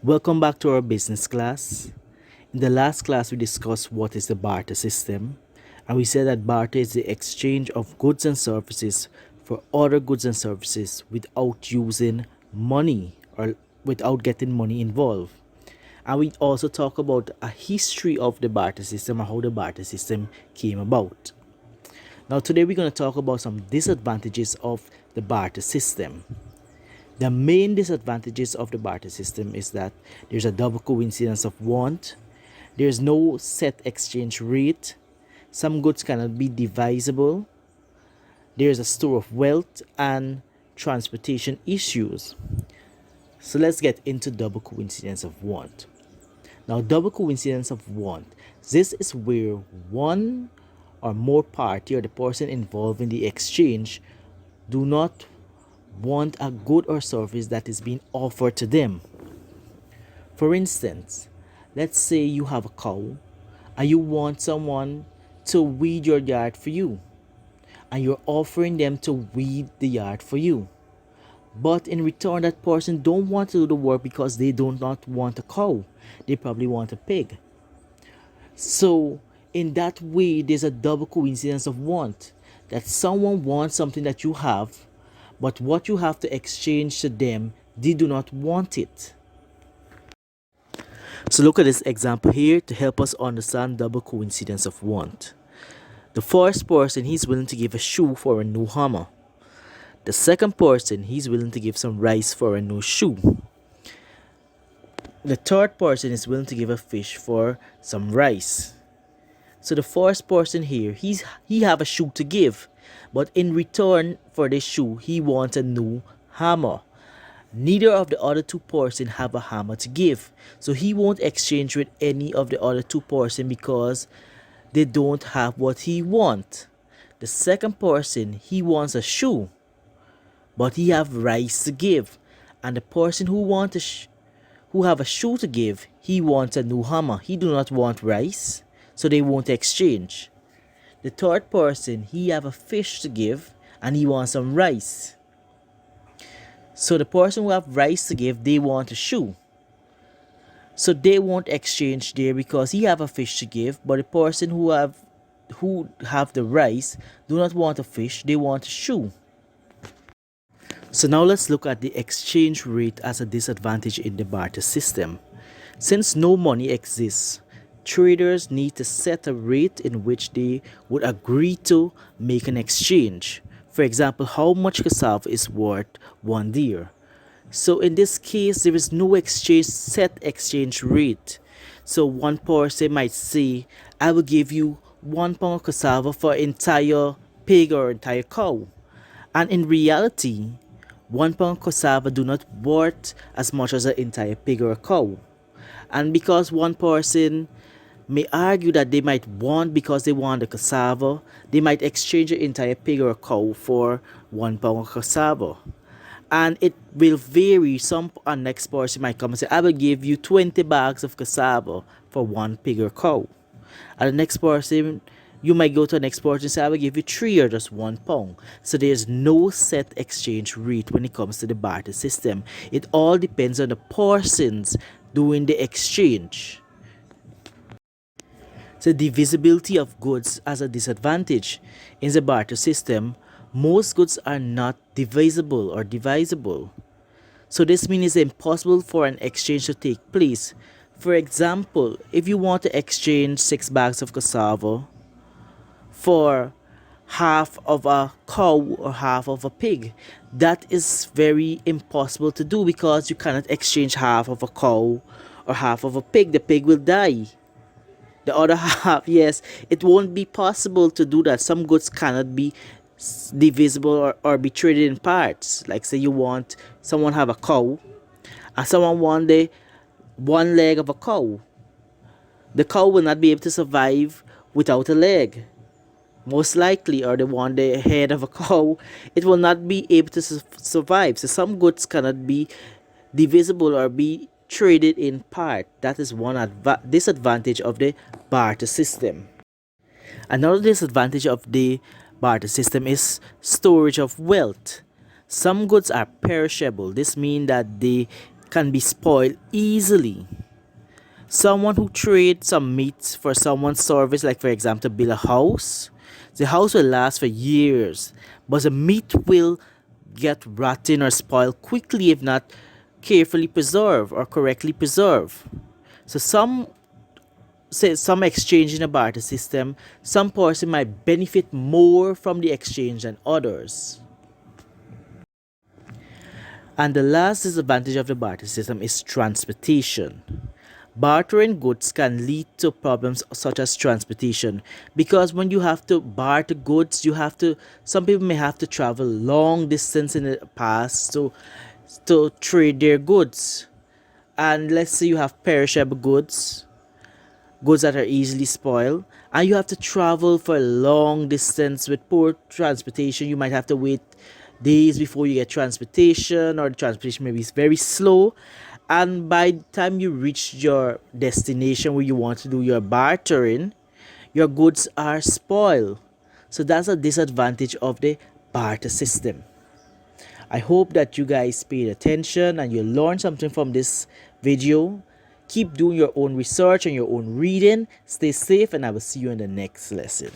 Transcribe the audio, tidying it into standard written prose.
Welcome back to our business class. In the last class, we discussed what is the barter system, and we said that barter is the exchange of goods and services for other goods and services without using money or without getting money involved. And we also talk about a history of the barter system and how the barter system came about. Now, today we're going to talk about some disadvantages of the barter system. The main disadvantages of the barter system is that there's a double coincidence of want, there's no set exchange rate, some goods cannot be divisible, there's a store of wealth, and transportation issues. So let's get into double coincidence of want. Now, double coincidence of want. This is where one or more party or the person involved in the exchange do not want a good or service that is being offered to them. For instance, let's say you have a cow and you want someone to weed your yard for you, and you're offering them to weed the yard for you. But in return, that person don't want to do the work because they do not want a cow. They probably want a pig. So in that way, there's a double coincidence of want. That someone wants something that you have, but what you have to exchange to them, they do not want it. So look at this example here to help us understand double coincidence of want. The first person, he's willing to give a shoe for a new hammer. The second person, he's willing to give some rice for a new shoe. The third person is willing to give a fish for some rice. So the first person here, he have a shoe to give, but in return for this shoe, he wants a new hammer. Neither of the other two persons have a hammer to give, so he won't exchange with any of the other two persons because they don't have what he wants. The second person, he wants a shoe, but he have rice to give, and the person who have a shoe to give, he wants a new hammer. He do not want rice, so they won't exchange. The third person, he have a fish to give, and he wants some rice. So the person who have rice to give, they want a shoe. So they won't exchange there because he have a fish to give, but the person who have the rice do not want a fish, they want a shoe. So now let's look at the exchange rate as a disadvantage in the barter system. Since no money exists, traders need to set a rate in which they would agree to make an exchange. For example, how much cassava is worth 1 deer. So in this case, there is no set exchange rate. So one person might say, I will give you 1 pound of cassava for entire pig or entire cow. And in reality, 1 pound cassava do not worth as much as an entire pig or a cow. And because one person may argue that they might want, because they want the cassava, they might exchange an entire pig or a cow for 1 pound of cassava. And it will vary. Some next person might come and say, I will give you 20 bags of cassava for 1 pig or cow. And the next person, you might go to the next person and say, I will give you 3 or just 1 pound. So there's no set exchange rate when it comes to the barter system. It all depends on the persons doing the exchange. So divisibility of goods as a disadvantage. In the barter system, most goods are not divisible or divisible. So this means it's impossible for an exchange to take place. For example, if you want to exchange 6 bags of cassava for half of a cow or half of a pig, that is very impossible to do because you cannot exchange half of a cow or half of a pig. The pig will die. The other half, yes, it won't be possible to do that. Some goods cannot be divisible or be traded in parts. Like say you want someone have a cow and someone want the one leg of a cow. The cow will not be able to survive without a leg, most likely, or they want the head of a cow, it will not be able to survive. So some goods cannot be divisible or be traded in part. That is one disadvantage of the barter system. Another disadvantage of the barter system is storage of wealth. Some goods are perishable. This means that they can be spoiled easily. Someone who trades some meat for someone's service, like for example, build a house, the house will last for years, but the meat will get rotten or spoil quickly if not carefully preserved or correctly preserved. So some exchange in a barter system, some person might benefit more from the exchange than others. And the last disadvantage of the barter system is transportation. Bartering goods can lead to problems such as transportation, because when you have to barter goods, some people may have to travel long distance in the past to trade their goods. And let's say you have perishable goods that are easily spoiled, and you have to travel for a long distance with poor transportation. You might have to wait days before you get transportation, or the transportation may be very slow, and by the time you reach your destination where you want to do your bartering, your goods are spoiled. So that's a disadvantage of the barter system. I hope that you guys paid attention and you learned something from this video. Keep doing your own research and your own reading. Stay safe, and I will see you in the next lesson.